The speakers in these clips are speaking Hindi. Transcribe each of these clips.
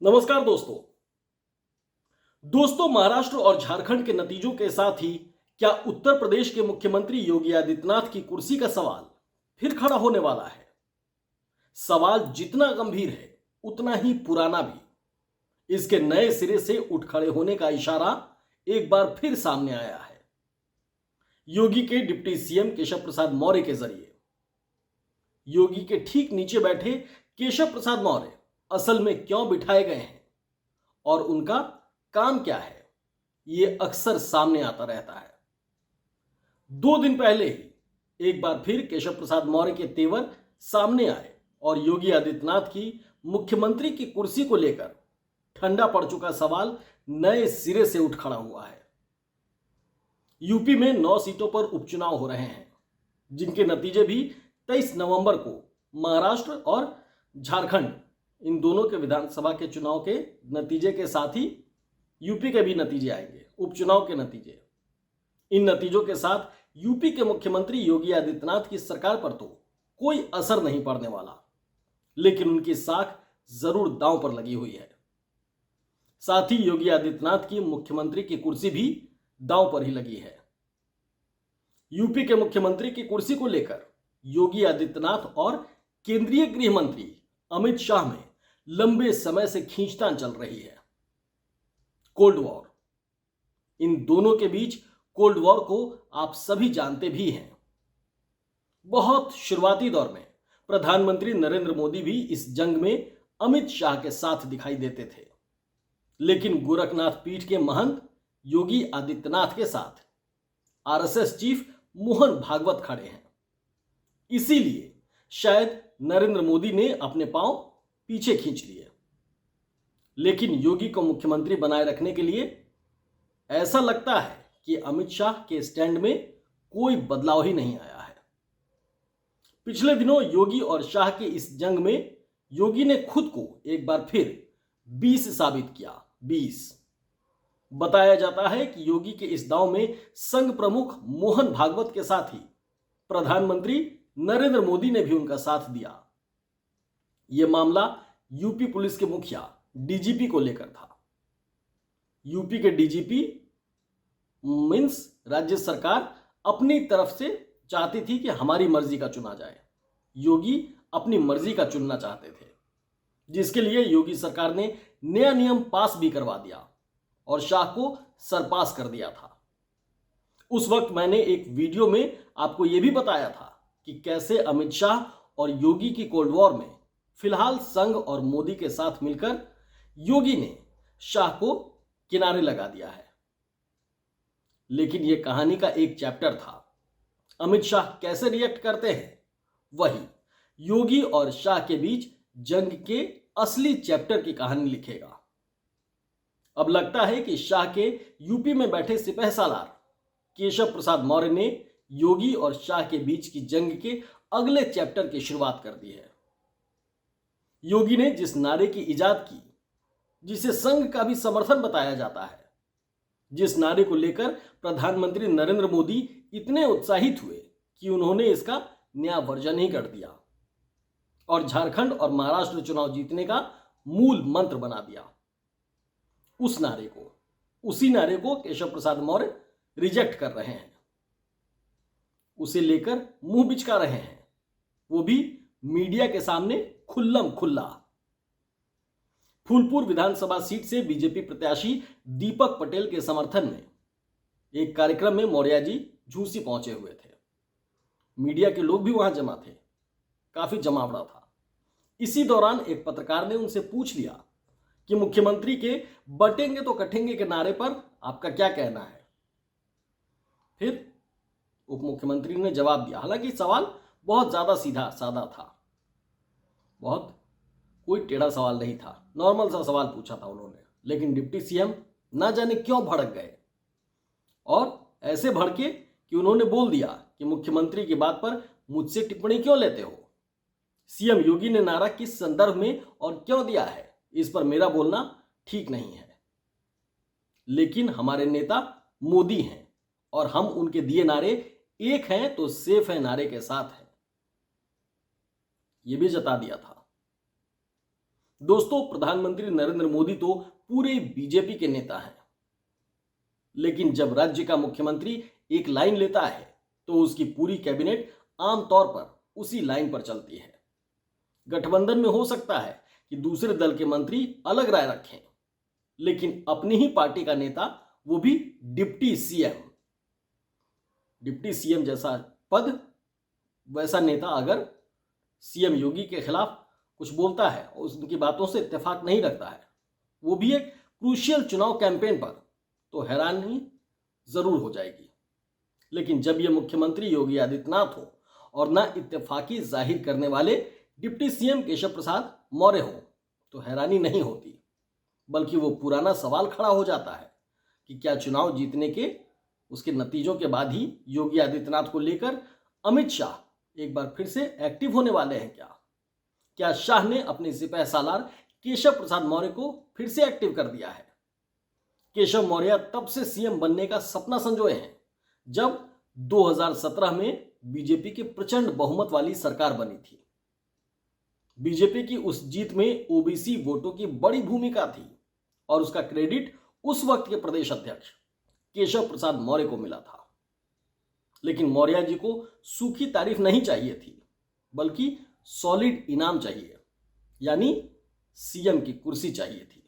नमस्कार दोस्तों। महाराष्ट्र और झारखंड के नतीजों के साथ ही क्या उत्तर प्रदेश के मुख्यमंत्री योगी आदित्यनाथ की कुर्सी का सवाल फिर खड़ा होने वाला है। सवाल जितना गंभीर है उतना ही पुराना भी। इसके नए सिरे से उठ खड़े होने का इशारा एक बार फिर सामने आया है, योगी के डिप्टी सीएम केशव प्रसाद मौर्य के जरिए। योगी के ठीक नीचे बैठे केशव प्रसाद मौर्य असल में क्यों बिठाए गए हैं और उनका काम क्या है, यह अक्सर सामने आता रहता है। 2 दिन पहले ही एक बार फिर केशव प्रसाद मौर्य के तेवर सामने आए और योगी आदित्यनाथ की मुख्यमंत्री की कुर्सी को लेकर ठंडा पड़ चुका सवाल नए सिरे से उठ खड़ा हुआ है। यूपी में 9 सीटों पर उपचुनाव हो रहे हैं, जिनके नतीजे भी 23 नवंबर को महाराष्ट्र और झारखंड, इन दोनों के विधानसभा के चुनाव के नतीजे के साथ ही यूपी के भी नतीजे आएंगे, उपचुनाव के नतीजे। इन नतीजों के साथ यूपी के मुख्यमंत्री योगी आदित्यनाथ की सरकार पर तो कोई असर नहीं पड़ने वाला, लेकिन उनकी साख जरूर दांव पर लगी हुई है। साथ ही योगी आदित्यनाथ की मुख्यमंत्री की कुर्सी भी दांव पर ही लगी है। यूपी के मुख्यमंत्री की कुर्सी को लेकर योगी आदित्यनाथ और केंद्रीय गृह मंत्री अमित शाह में लंबे समय से खींचतान चल रही है। कोल्ड वॉर, इन दोनों के बीच कोल्ड वॉर को आप सभी जानते भी हैं। बहुत शुरुआती दौर में प्रधानमंत्री नरेंद्र मोदी भी इस जंग में अमित शाह के साथ दिखाई देते थे, लेकिन गोरखनाथ पीठ के महंत योगी आदित्यनाथ के साथ आरएसएस चीफ मोहन भागवत खड़े हैं। इसीलिए शायद नरेंद्र मोदी ने अपने पांव पीछे खींच लिए। लेकिन योगी को मुख्यमंत्री बनाए रखने के लिए ऐसा लगता है कि अमित शाह के स्टैंड में कोई बदलाव ही नहीं आया है। पिछले दिनों योगी और शाह के इस जंग में योगी ने खुद को एक बार फिर 20 साबित किया। 20 बताया जाता है कि योगी के इस दांव में संघ प्रमुख मोहन भागवत के साथ ही प्रधानमंत्री नरेंद्र मोदी ने भी उनका साथ दिया। यह मामला यूपी पुलिस के मुखिया डीजीपी को लेकर था। यूपी के डीजीपी मींस राज्य सरकार अपनी तरफ से चाहती थी कि हमारी मर्जी का चुना जाए। योगी अपनी मर्जी का चुनना चाहते थे, जिसके लिए योगी सरकार ने नया नियम पास भी करवा दिया और शाह को सरपास कर दिया था। उस वक्त मैंने एक वीडियो में आपको यह भी बताया था कि कैसे अमित शाह और योगी की कोल्ड वॉर में फिलहाल संघ और मोदी के साथ मिलकर योगी ने शाह को किनारे लगा दिया है। लेकिन यह कहानी का एक चैप्टर था। अमित शाह कैसे रिएक्ट करते हैं, वही योगी और शाह के बीच जंग के असली चैप्टर की कहानी लिखेगा। अब लगता है कि शाह के यूपी में बैठे सिपहसालार केशव प्रसाद मौर्य ने योगी और शाह के बीच की जंग के अगले चैप्टर की शुरुआत कर दी है। योगी ने जिस नारे की इजाद की, जिसे संघ का भी समर्थन बताया जाता है, जिस नारे को लेकर प्रधानमंत्री नरेंद्र मोदी इतने उत्साहित हुए कि उन्होंने इसका नया वर्जन ही कर दिया और झारखंड और महाराष्ट्र चुनाव जीतने का मूल मंत्र बना दिया। उसी नारे को केशव प्रसाद मौर्य रिजेक्ट कर रहे हैं, उसे लेकर मुंह बिचका रहे हैं, वो भी मीडिया के सामने खुल्लम खुल्ला। फूलपुर विधानसभा सीट से बीजेपी प्रत्याशी दीपक पटेल के समर्थन में एक कार्यक्रम में मौर्य जी झूसी पहुंचे हुए थे। मीडिया के लोग भी वहां जमा थे, काफी जमावड़ा था। इसी दौरान एक पत्रकार ने उनसे पूछ लिया कि मुख्यमंत्री के बटेंगे तो कटेंगे के नारे पर आपका क्या कहना है। फिर उप मुख्यमंत्री ने जवाब दिया। हालांकि सवाल बहुत ज्यादा सीधा साधा था, बहुत कोई टेढ़ा सवाल नहीं था, नॉर्मल सा सवाल पूछा था उन्होंने। लेकिन डिप्टी सीएम ना जाने क्यों भड़क गए और ऐसे भड़के कि उन्होंने बोल दिया कि मुख्यमंत्री की बात पर मुझसे टिप्पणी क्यों लेते हो। सीएम योगी ने नारा किस संदर्भ में और क्यों दिया है, इस पर मेरा बोलना ठीक नहीं है। लेकिन हमारे नेता मोदी हैं और हम उनके दिए नारे एक हैं तो सेफ है नारे के साथ है, यह भी जता दिया था। दोस्तों, प्रधानमंत्री नरेंद्र मोदी तो पूरे बीजेपी के नेता हैं, लेकिन जब राज्य का मुख्यमंत्री एक लाइन लेता है तो उसकी पूरी कैबिनेट आमतौर पर उसी लाइन पर चलती है। गठबंधन में हो सकता है कि दूसरे दल के मंत्री अलग राय रखें, लेकिन अपनी ही पार्टी का नेता, वो भी डिप्टी सीएम जैसा पद, वैसा नेता अगर सीएम योगी के खिलाफ कुछ बोलता है और उनकी बातों से इत्तेफाक नहीं रखता है, वो भी एक क्रूशियल चुनाव कैंपेन पर, तो हैरानी जरूर हो जाएगी। लेकिन जब ये मुख्यमंत्री योगी आदित्यनाथ हो और ना इत्तेफाकी जाहिर करने वाले डिप्टी सीएम केशव प्रसाद मौर्य हो, तो हैरानी नहीं होती, बल्कि वो पुराना सवाल खड़ा हो जाता है कि क्या चुनाव जीतने के उसके नतीजों के बाद ही योगी आदित्यनाथ को लेकर अमित शाह एक बार फिर से एक्टिव होने वाले हैं? क्या शाह ने अपने सिपह सालार केशव प्रसाद मौर्य को फिर से एक्टिव कर दिया है? केशव मौर्य तब से सीएम बनने का सपना संजोए हैं जब 2017 में बीजेपी की प्रचंड बहुमत वाली सरकार बनी थी। बीजेपी की उस जीत में ओबीसी वोटों की बड़ी भूमिका थी और उसका क्रेडिट उस वक्त के प्रदेश अध्यक्ष केशव प्रसाद मौर्य को मिला था। लेकिन मौर्य जी को सूखी तारीफ नहीं चाहिए थी, बल्कि सॉलिड इनाम चाहिए, यानी सीएम की कुर्सी चाहिए थी।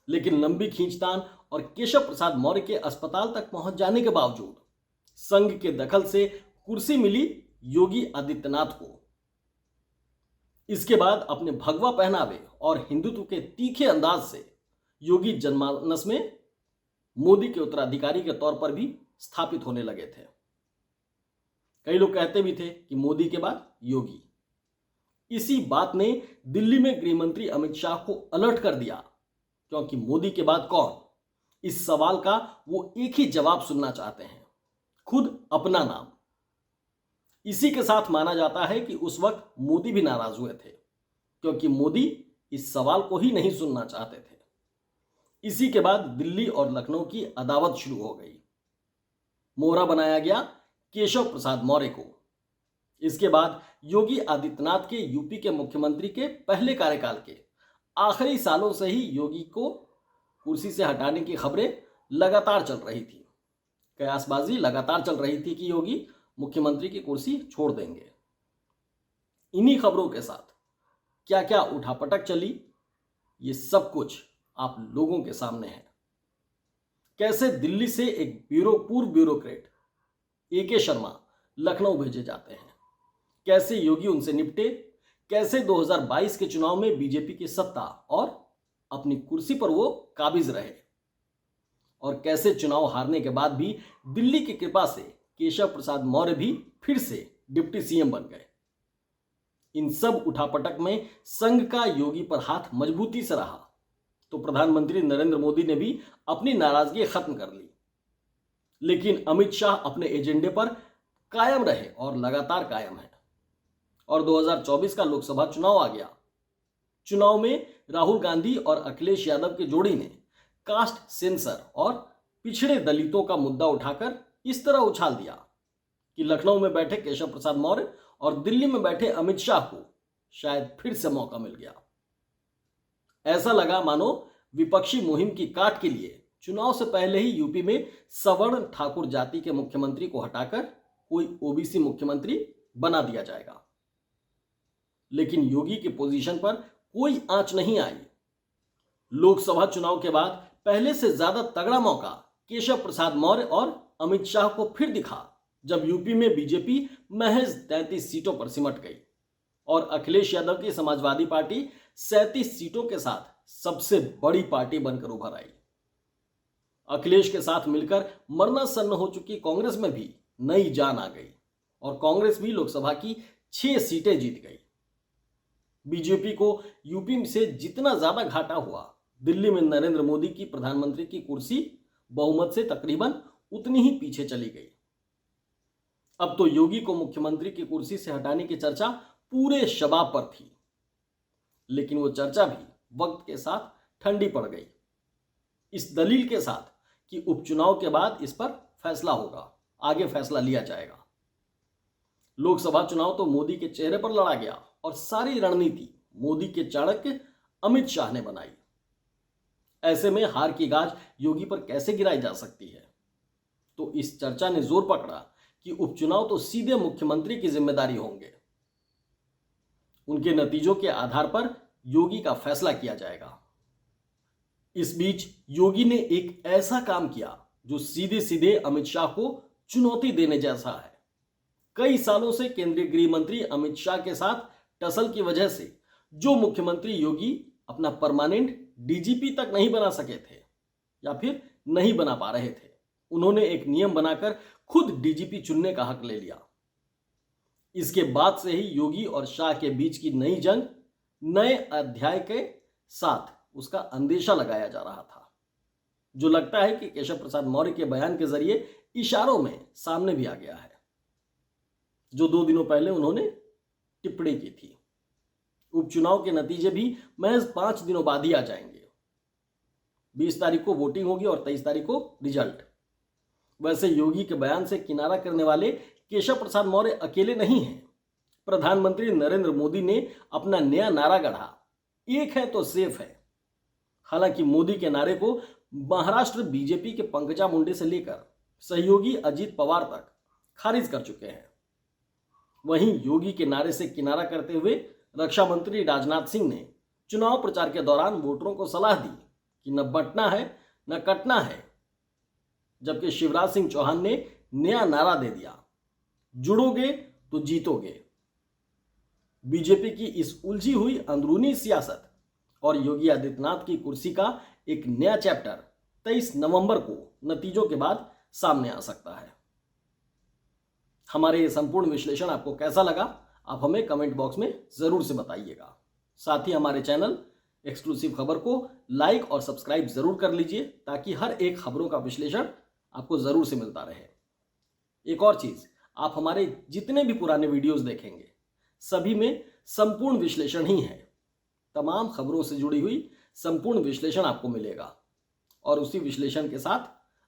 लेकिन लंबी खींचतान और केशव प्रसाद मौर्य के अस्पताल तक पहुंच जाने के बावजूद संघ के दखल से कुर्सी मिली योगी आदित्यनाथ को। इसके बाद अपने भगवा पहनावे और हिंदुत्व के तीखे अंदाज से योगी जनमानस में मोदी के उत्तराधिकारी के तौर पर भी स्थापित होने लगे थे। कई लोग कहते भी थे कि मोदी के बाद योगी। इसी बात ने दिल्ली में गृह मंत्री अमित शाह को अलर्ट कर दिया, क्योंकि मोदी के बाद कौन, इस सवाल का वो एक ही जवाब सुनना चाहते हैं, खुद अपना नाम। इसी के साथ माना जाता है कि उस वक्त मोदी भी नाराज हुए थे, क्योंकि मोदी इस सवाल को ही नहीं सुनना चाहते थे। इसी के बाद दिल्ली और लखनऊ की अदावत शुरू हो गई। मोहरा बनाया गया केशव प्रसाद मौर्य को। इसके बाद योगी आदित्यनाथ के यूपी के मुख्यमंत्री के पहले कार्यकाल के आखिरी सालों से ही योगी को कुर्सी से हटाने की खबरें लगातार चल रही थी। कयासबाजी लगातार चल रही थी कि योगी मुख्यमंत्री की कुर्सी छोड़ देंगे। इन्हीं खबरों के साथ क्या क्या उठापटक चली, ये सब कुछ आप लोगों के सामने है। कैसे दिल्ली से एक पूर्व ब्यूरोक्रेट एके शर्मा लखनऊ भेजे जाते हैं, कैसे योगी उनसे निपटे, कैसे 2022 के चुनाव में बीजेपी की सत्ता और अपनी कुर्सी पर वो काबिज रहे, और कैसे चुनाव हारने के बाद भी दिल्ली की कृपा से केशव प्रसाद मौर्य भी फिर से डिप्टी सीएम बन गए। इन सब उठापटक में संघ का योगी पर हाथ मजबूती से रहा, तो प्रधानमंत्री नरेंद्र मोदी ने भी अपनी नाराजगी खत्म कर ली। लेकिन अमित शाह अपने एजेंडे पर कायम रहे और लगातार कायम है। और 2024 का लोकसभा चुनाव आ गया। चुनाव में राहुल गांधी और अखिलेश यादव की जोड़ी ने कास्ट सेंसर और पिछड़े दलितों का मुद्दा उठाकर इस तरह उछाल दिया कि लखनऊ में बैठे केशव प्रसाद मौर्य और दिल्ली में बैठे अमित शाह को शायद फिर से मौका मिल गया। ऐसा लगा मानो विपक्षी मुहिम की काट के लिए चुनाव से पहले ही यूपी में सवर्ण ठाकुर जाति के मुख्यमंत्री को हटाकर कोई ओबीसी मुख्यमंत्री बना दिया जाएगा। लेकिन योगी की पोजीशन पर कोई आंच नहीं आई। लोकसभा चुनाव के बाद पहले से ज्यादा तगड़ा मौका केशव प्रसाद मौर्य और अमित शाह को फिर दिखा, जब यूपी में बीजेपी महज 33 सीटों पर सिमट गई और अखिलेश यादव की समाजवादी पार्टी 37 सीटों के साथ सबसे बड़ी पार्टी बनकर उभर आई। अखिलेश के साथ मिलकर मरना सन्न हो चुकी कांग्रेस में भी नई जान आ गई और कांग्रेस भी लोकसभा की 6 सीटें जीत गई। बीजेपी को यूपी से जितना ज्यादा घाटा हुआ, दिल्ली में नरेंद्र मोदी की प्रधानमंत्री की कुर्सी बहुमत से तकरीबन उतनी ही पीछे चली गई। अब तो योगी को मुख्यमंत्री की कुर्सी से हटाने की चर्चा पूरे शबाब पर थी, लेकिन वो चर्चा भी वक्त के साथ ठंडी पड़ गई, इस दलील के साथ कि उपचुनाव के बाद इस पर फैसला होगा, आगे फैसला लिया जाएगा। लोकसभा चुनाव तो मोदी के चेहरे पर लड़ा गया और सारी रणनीति मोदी के चाणक्य अमित शाह ने बनाई। ऐसे में हार की गाज योगी पर कैसे गिराई जा सकती है? तो इस चर्चा ने जोर पकड़ा कि उपचुनाव तो सीधे मुख्यमंत्री की जिम्मेदारी होंगे। उनके नतीजों के आधार पर योगी का फैसला किया जाएगा। इस बीच योगी ने एक ऐसा काम किया जो सीधे सीधे अमित शाह को चुनौती देने जैसा है। कई सालों से केंद्रीय गृह मंत्री अमित शाह के साथ टसल की वजह से जो मुख्यमंत्री योगी अपना परमानेंट डीजीपी तक नहीं बना सके थे या फिर नहीं बना पा रहे थे, उन्होंने एक नियम बनाकर खुद डीजीपी चुनने का हक ले लिया। इसके बाद से ही योगी और शाह के बीच की नई जंग नए अध्याय के साथ उसका अंदेशा लगाया जा रहा था, जो लगता है कि केशव प्रसाद मौर्य के बयान के जरिए इशारों में सामने भी आ गया है, जो 2 दिनों पहले उन्होंने टिप्पणी की थी। उपचुनाव के नतीजे भी महज 5 दिनों बाद ही आ जाएंगे। 20 तारीख को वोटिंग होगी और 23 तारीख को रिजल्ट। वैसे योगी के बयान से किनारा करने वाले केशव प्रसाद मौर्य अकेले नहीं हैं। प्रधानमंत्री नरेंद्र मोदी ने अपना नया नारा गढ़ा, एक है तो सेफ है। हालांकि मोदी के नारे को महाराष्ट्र बीजेपी के पंकजा मुंडे से लेकर सहयोगी अजीत पवार तक खारिज कर चुके हैं। वहीं योगी के नारे से किनारा करते हुए रक्षा मंत्री राजनाथ सिंह ने चुनाव प्रचार के दौरान वोटरों को सलाह दी कि न बंटना है न कटना है, जबकि शिवराज सिंह चौहान ने नया नारा दे दिया, जुड़ोगे तो जीतोगे। बीजेपी की इस उलझी हुई अंदरूनी सियासत और योगी आदित्यनाथ की कुर्सी का एक नया चैप्टर 23 नवंबर को नतीजों के बाद सामने आ सकता है। हमारे ये संपूर्ण विश्लेषण आपको कैसा लगा, आप हमें कमेंट बॉक्स में जरूर से बताइएगा। साथ ही हमारे चैनल एक्सक्लूसिव खबर को लाइक और सब्सक्राइब जरूर कर लीजिए, ताकि हर एक खबरों का विश्लेषण आपको जरूर से मिलता रहे। एक और चीज, आप हमारे जितने भी पुराने वीडियोस देखेंगे, सभी में संपूर्ण विश्लेषण ही है। तमाम खबरों से जुड़ी हुई संपूर्ण विश्लेषण आपको मिलेगा, और उसी विश्लेषण के साथ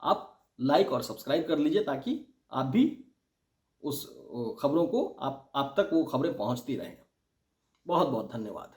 आप लाइक और सब्सक्राइब कर लीजिए, ताकि आप भी उस खबरों को आप तक वो खबरें पहुंचती रहें। बहुत बहुत धन्यवाद।